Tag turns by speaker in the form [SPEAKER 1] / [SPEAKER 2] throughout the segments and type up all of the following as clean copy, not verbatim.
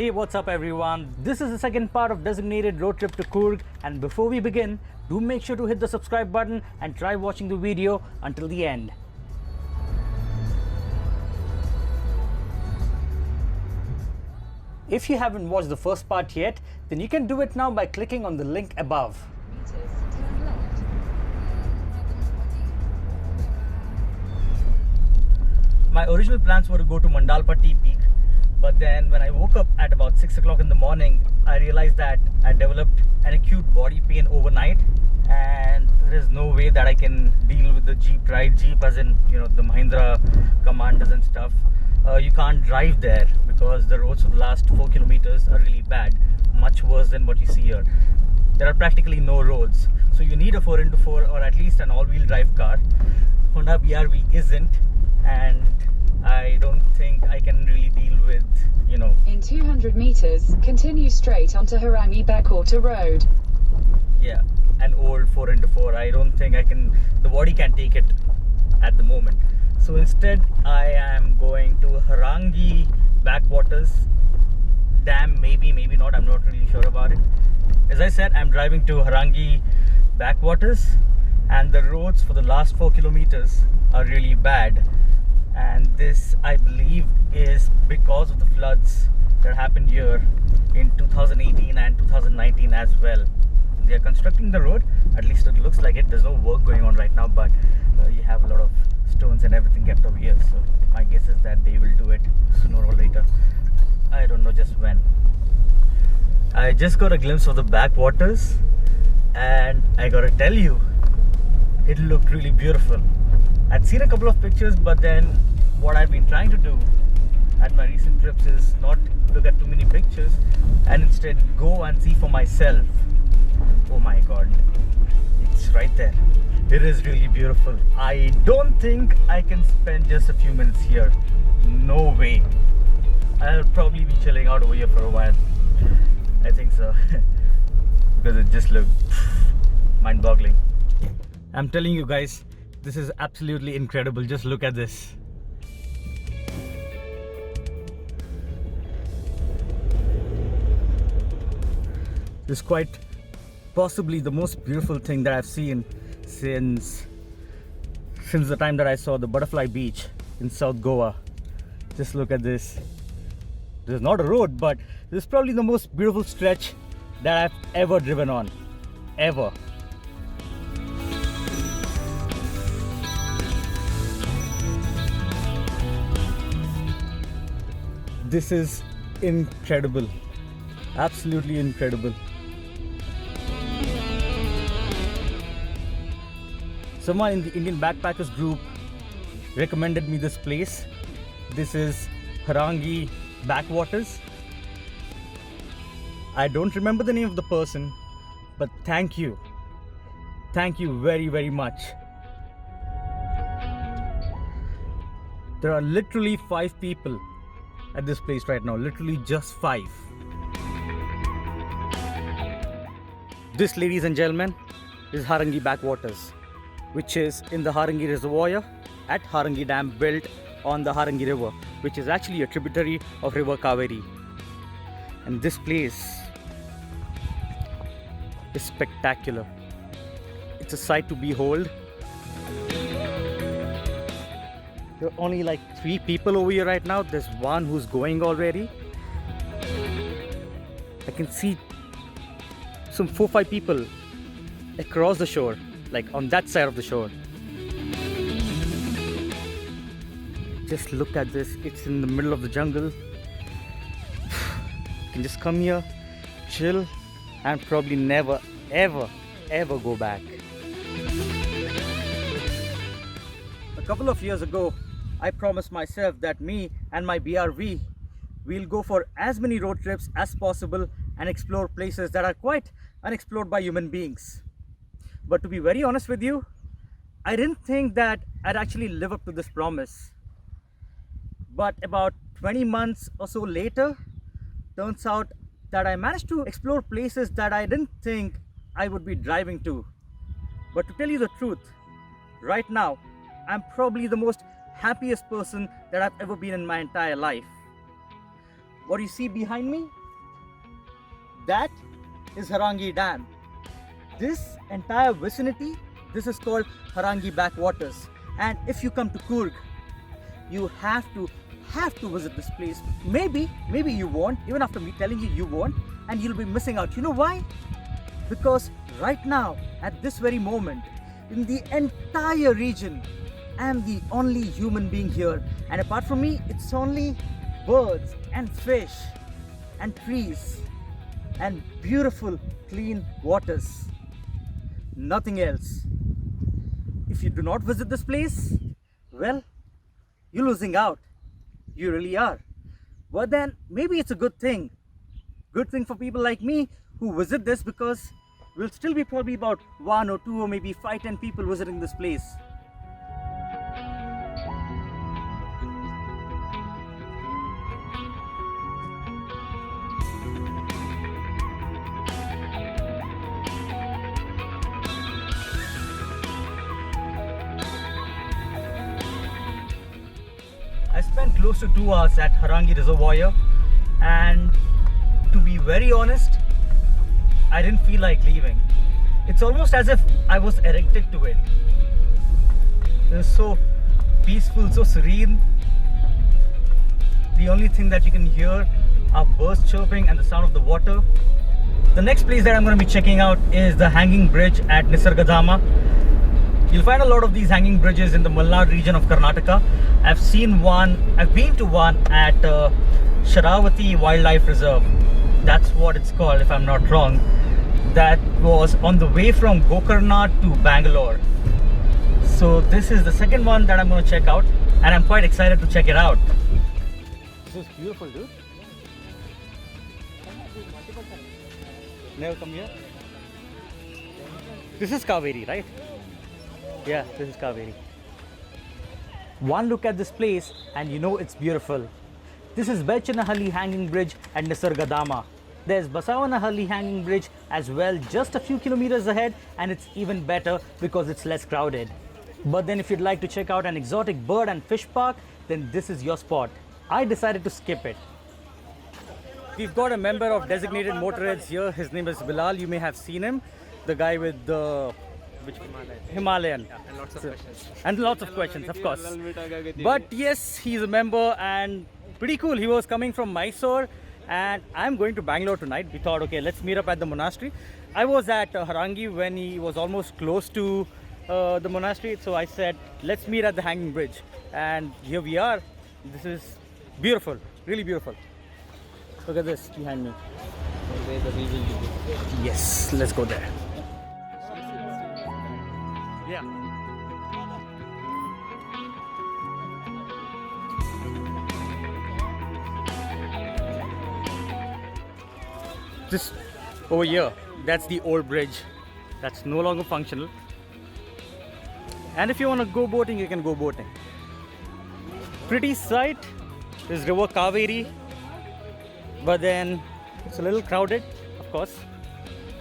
[SPEAKER 1] Hey, what's up everyone? This is the second part of designated road trip to Coorg, and before we begin, do make sure to hit the subscribe button and try watching the video until the end. If you haven't watched the first part yet, then you can do it now by clicking on the link above. My original plans were to go to Mandalpatti Peak, but then when I woke up at about 6 o'clock in the morning, I realized that I developed an acute body pain overnight, and there is no way that I can deal with the Jeep ride. Jeep as in, you know, the Mahindra Commanders and stuff. You can't drive there because the roads for the last 4 kilometers are really bad, much worse than what you see here. There are practically no roads, so you need a 4x4 or at least an all-wheel drive car. Honda BRV isn't, and I don't think I can really deal with, you know.
[SPEAKER 2] In 200 meters, continue straight onto Harangi Backwater Road.
[SPEAKER 1] Yeah, an old 4x4. I don't think I can, the body can't take it at the moment. So instead, I am going to Harangi Backwaters Dam, maybe not, I'm not really sure about it. As I said, I'm driving to Harangi Backwaters, and the roads for the last 4 kilometers are really bad. And this, I believe, is because of the floods that happened here in 2018 and 2019 as well. They are constructing the road, at least it looks like it. There's no work going on right now, but you have a lot of stones and everything kept over here, so my guess is that they will do it sooner or later. I don't know just when. I just got a glimpse of the backwaters, and I gotta tell you, it looked really beautiful. I'd seen a couple of pictures, but then what I've been trying to do at my recent trips is not look at too many pictures and instead go and see for myself. Oh my god, it's right there. It is really beautiful. I don't think I can spend just a few minutes here. No way. I'll probably be chilling out over here for a while. I think so. Because it just looked mind-boggling. I'm telling you guys, this is absolutely incredible. Just look at this. This is quite possibly the most beautiful thing that I've seen since the time that I saw the Butterfly Beach in South Goa. Just look at this. This is not a road, but this is probably the most beautiful stretch that I've ever driven on. Ever. This is incredible. Absolutely incredible. Someone in the Indian Backpackers group recommended me this place. This is Harangi Backwaters. I don't remember the name of the person, but thank you. Thank you very, very much. There are literally 5 people at this place right now, literally just 5. This, ladies and gentlemen, is Harangi Backwaters, which is in the Harangi Reservoir at Harangi Dam, built on the Harangi River, which is actually a tributary of River Cauvery. And this place is spectacular. It's a sight to behold. There are only like 3 people over here right now. There's one who's going already. I can see some 4-5 people across the shore, like on that side of the shore. Just look at this. It's in the middle of the jungle. You can just come here, chill, and probably never, ever go back. A couple of years ago, I promised myself that me and my BRV will go for as many road trips as possible and explore places that are quite unexplored by human beings. But to be very honest with you, I didn't think that I'd actually live up to this promise. But about 20 months or so later, turns out that I managed to explore places that I didn't think I would be driving to. But to tell you the truth, right now, I'm probably the most happiest person that I've ever been in my entire life. What you see behind me? That is Harangi Dam. This entire vicinity, this is called Harangi Backwaters. And if you come to Coorg, you have to visit this place. Maybe you won't. Even after me telling you, you won't, and you'll be missing out. You know why? Because right now, at this very moment, in the entire region, I am the only human being here. And apart from me, it's only birds and fish and trees and beautiful clean waters. Nothing else. If you do not visit this place, well, you're losing out. You really are. But then maybe it's a good thing. Good thing for people like me who visit this, because we'll still be probably about 1 or 2 or maybe 5, 10 people visiting this place. I spent close to 2 hours at Harangi Reservoir, and to be very honest, I didn't feel like leaving. It's almost as if I was addicted to it. It was so peaceful, so serene. The only thing that you can hear are birds chirping and the sound of the water. The next place that I'm going to be checking out is the hanging bridge at Nisargadhama. You'll find a lot of these hanging bridges in the Malnad region of Karnataka. I've been to one at Sharavati Wildlife Reserve. That's what it's called, if I'm not wrong. That was on the way from Gokarna to Bangalore. So this is the second one that I'm going to check out, and I'm quite excited to check it out. This is beautiful, dude. Never come here. This is Cauvery, right? Yeah, this is Cauvery. One look at this place and you know it's beautiful. This is Bechannahalli Hanging Bridge at Nisargadhama. There's Basavanahalli Hanging Bridge as well, just a few kilometers ahead, and it's even better because it's less crowded. But then if you'd like to check out an exotic bird and fish park, then this is your spot. I decided to skip it. We've got a member of Designated Motorheads here. His name is Bilal. You may have seen him. The guy with the Himalayan.
[SPEAKER 3] Yeah, and lots of questions.
[SPEAKER 1] And lots of questions, of course. But yes, he's a member and pretty cool. He was coming from Mysore, and I'm going to Bangalore tonight. We thought, okay, let's meet up at the monastery. I was at Harangi when he was almost close to the monastery, so I said, let's meet at the hanging bridge. And here we are. This is beautiful, really beautiful. Look at this behind me. Yes, let's go there. Yeah. This over here, that's the old bridge. That's no longer functional. And if you want to go boating, you can go boating. Pretty sight is River Cauvery, but then it's a little crowded, of course.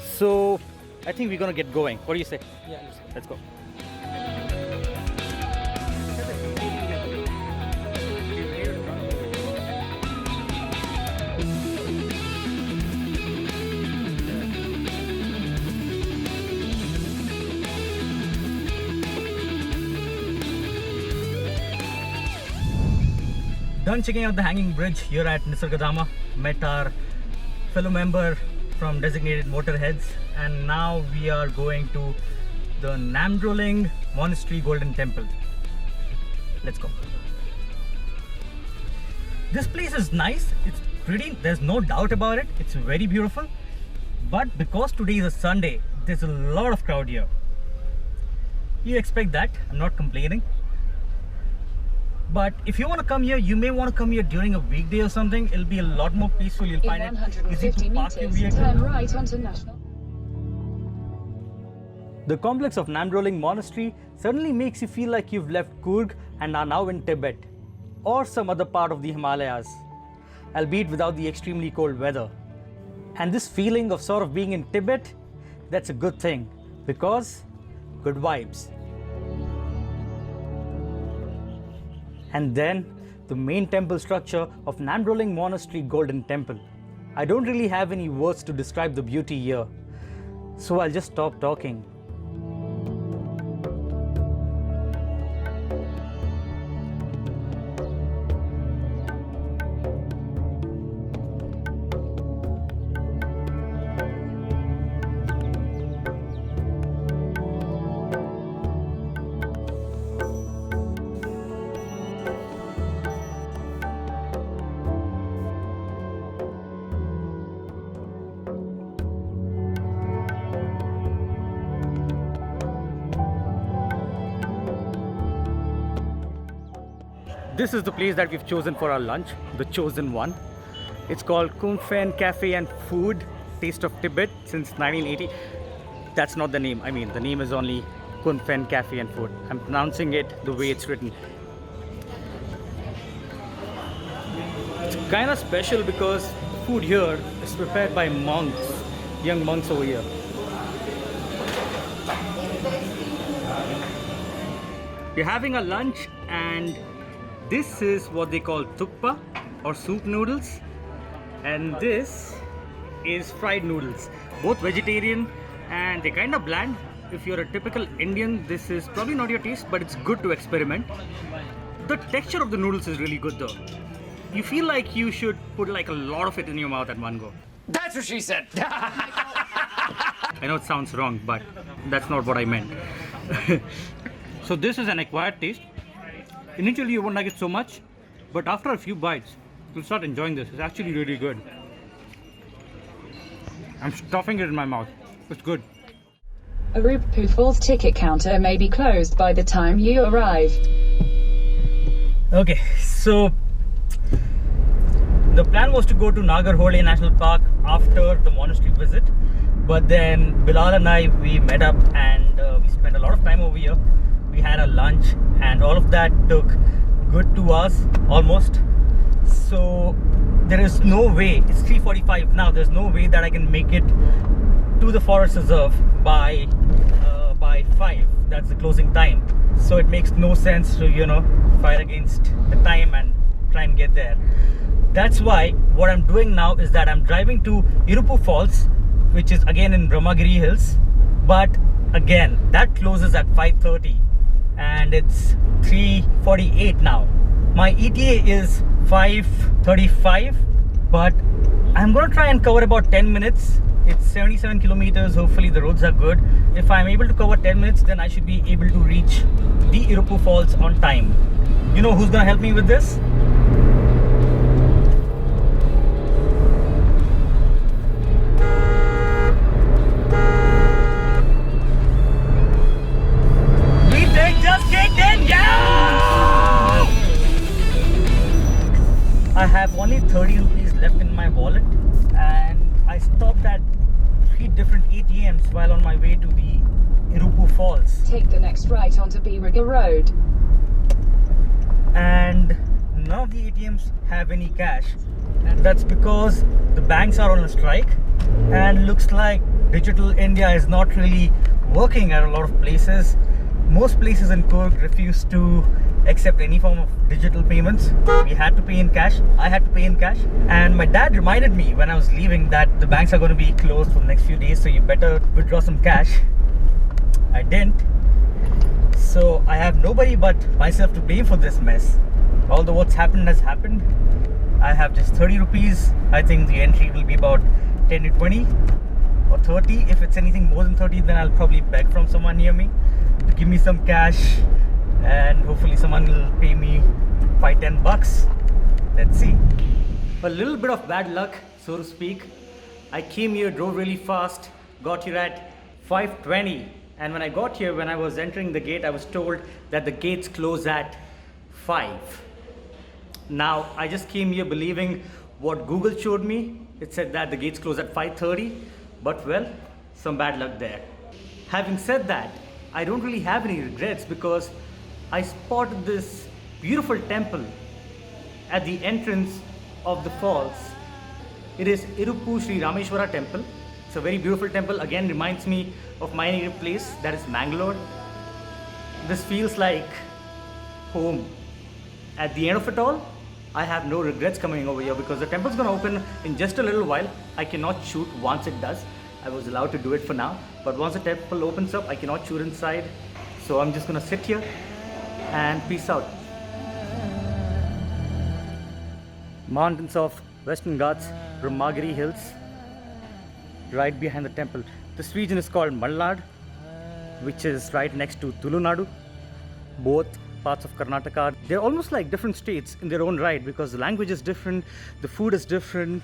[SPEAKER 1] So I think we're gonna get going. What do you say?
[SPEAKER 3] Yeah,
[SPEAKER 1] Let's go. Done checking out the hanging bridge here at Nisargadhama. Met our fellow member from Designated Motorheads, and now we are going to the Namdroling Monastery Golden Temple. Let's go. This place is nice. It's pretty. There's no doubt about it. It's very beautiful. But because today is a Sunday, there's a lot of crowd here. You expect that. I'm not complaining. But if you want to come here, you may want to come here during a weekday or something. It'll be a lot more peaceful. You'll find
[SPEAKER 2] In
[SPEAKER 1] it easy
[SPEAKER 2] 150
[SPEAKER 1] to park your
[SPEAKER 2] meters,
[SPEAKER 1] vehicle.
[SPEAKER 2] turn right onto National.
[SPEAKER 1] The complex of Namdroling Monastery certainly makes you feel like you've left Coorg and are now in Tibet or some other part of the Himalayas, albeit without the extremely cold weather. And this feeling of sort of being in Tibet, that's a good thing, because good vibes. And then the main temple structure of Namdroling Monastery Golden Temple. I don't really have any words to describe the beauty here, so I'll just stop talking. This is the place that we've chosen for our lunch, the chosen one. It's called Kunfen Cafe and Food, Taste of Tibet since 1980. That's not the name. I mean, the name is only Kunfen Cafe and Food. I'm pronouncing it the way it's written. It's kind of special because food here is prepared by monks, young monks over here. We're having a lunch and this is what they call thukpa or soup noodles, and this is fried noodles, both vegetarian and they're kind of bland. If you're a typical Indian, this is probably not your taste, but it's good to experiment. The texture of the noodles is really good though. You feel like you should put like a lot of it in your mouth at one go.
[SPEAKER 3] That's what she said.
[SPEAKER 1] I know it sounds wrong, but that's not what I meant. So this is an acquired taste. Initially you won't like it so much, but after a few bites, you'll start enjoying this. It's actually really good. I'm stuffing it in my mouth. It's good.
[SPEAKER 2] Iruppu Falls ticket counter may be closed by the time you arrive.
[SPEAKER 1] Okay, so the plan was to go to Nagarhole National Park after the monastery visit, but then Bilal and I, we met up and we spent a lot of time over here. We had a lunch and all of that took good 2 hours almost. So there is no way, it's 3:45 now, there's no way that I can make it to the forest reserve by 5. That's the closing time. So it makes no sense to, fight against the time and try and get there. That's why what I'm doing now is that I'm driving to Irupu Falls, which is again in Brahmagiri Hills, but again that closes at 5:30 and it's 3:48 now. My ETA is 5:35, but I'm gonna try and cover about 10 minutes. It's 77 kilometers. Hopefully the roads are good. If I'm able to cover 10 minutes, then I should be able to reach the Irupu Falls on time. You know who's gonna help me with this? I have only 30 rupees left in my wallet and I stopped at 3 different ATMs while on my way to the Irupu Falls.
[SPEAKER 2] Take the next right onto Biriga Road.
[SPEAKER 1] And none of the ATMs have any cash. And that's because the banks are on a strike and looks like Digital India is not really working at a lot of places. Most places in Coorg refuse to accept any form of digital payments. We had to pay in cash. I had to pay in cash. And my dad reminded me when I was leaving that the banks are going to be closed for the next few days, so you better withdraw some cash. I didn't. So I have nobody but myself to pay for this mess. Although what's happened has happened. I have just 30 rupees. I think the entry will be about 10 to 20 or 30. If it's anything more than 30, then I'll probably beg from someone near me to give me some cash, and hopefully someone will pay me 5-10 bucks. Let's see. A little bit of bad luck, so to speak. I came here, drove really fast, got here at 5:20, and when I got here, when I was entering the gate, I was told that the gates close at 5. Now I just came here believing what Google showed me. It said that the gates close at 5:30, but well, some bad luck there. Having said that, I don't really have any regrets because I spotted this beautiful temple at the entrance of the falls. It is Iruppu Sri Rameshwara temple. It's a very beautiful temple. Again, reminds me of my native place, that is Mangalore. This feels like home. At the end of it all, I have no regrets coming over here because the temple's gonna open in just a little while. I cannot shoot once it does. I was allowed to do it for now, but once the temple opens up, I cannot shoot inside. So I'm just gonna sit here and peace out. Mountains of Western Ghats, Brahmagiri Hills, right behind the temple. This region is called Malnad, which is right next to Tulunadu. Both parts of Karnataka, they're almost like different states in their own right because the language is different, the food is different,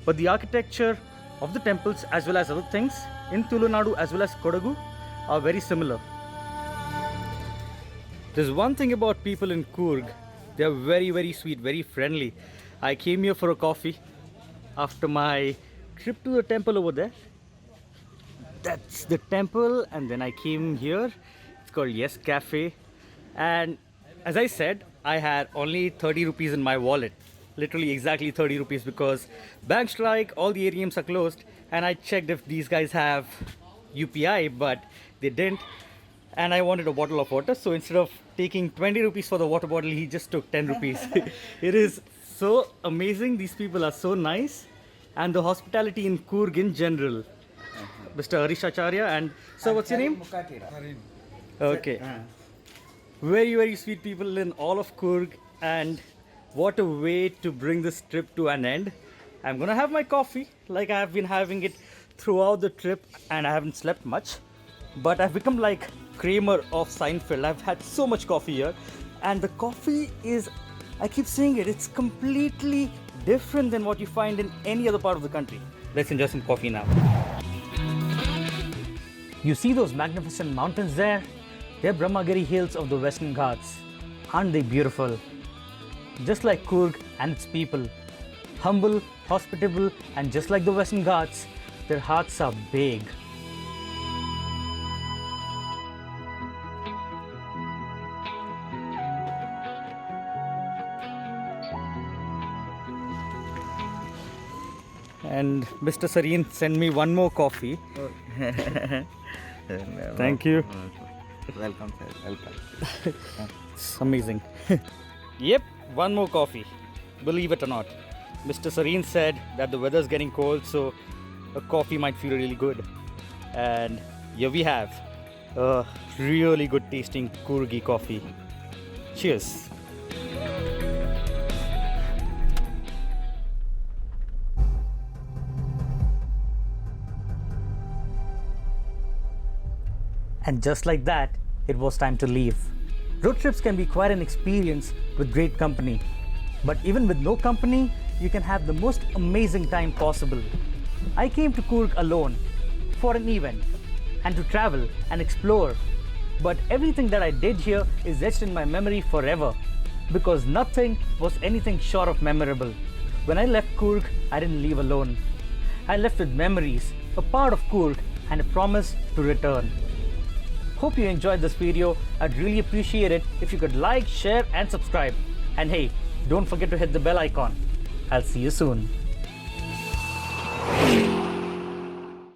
[SPEAKER 1] but the architecture of the temples as well as other things in Tulunadu as well as Kodagu are very similar. There's one thing about people in Coorg, they're very sweet, very friendly. I came here for a coffee after my trip to the temple over there. That's the temple, and then I came here. It's called Yes Cafe, and as I said, I had only 30 rupees in my wallet, literally exactly 30 rupees, because bank strike, all the ATMs are closed, and I checked if these guys have UPI, but they didn't. And I wanted a bottle of water, so instead of taking 20 rupees for the water bottle, he just took 10 rupees. It is so amazing. These people are so nice, and the hospitality in Coorg in general. Mr. Harish Acharya, and so what's your name? Okay. Very sweet people in all of Coorg, and what a way to bring this trip to an end. I'm gonna have my coffee like I have been having it throughout the trip, and I haven't slept much, but I've become like Kramer of Seinfeld. I've had so much coffee here, and the coffee is, I keep saying it, it's completely different than what you find in any other part of the country. Let's enjoy some coffee now. You see those magnificent mountains there? They're Brahmagiri Hills of the Western Ghats. Aren't they beautiful? Just like Coorg and its people. Humble, hospitable, and just like the Western Ghats, their hearts are big. And Mr. Sareen sent me one more coffee. Thank you.
[SPEAKER 3] Welcome, sir. Welcome.
[SPEAKER 1] It's amazing. Yep, one more coffee. Believe it or not. Mr. Sareen said that the weather's getting cold, so a coffee might feel really good. And here we have a really good tasting Coorgi coffee. Cheers. And just like that, it was time to leave. Road trips can be quite an experience with great company. But even with no company, you can have the most amazing time possible. I came to Coorg alone for an event and to travel and explore. But everything that I did here is etched in my memory forever, because nothing was anything short of memorable. When I left Coorg, I didn't leave alone. I left with memories, a part of Coorg, and a promise to return. Hope you enjoyed this video. I'd really appreciate it if you could like, share and subscribe. And hey, don't forget to hit the bell icon. I'll see you soon.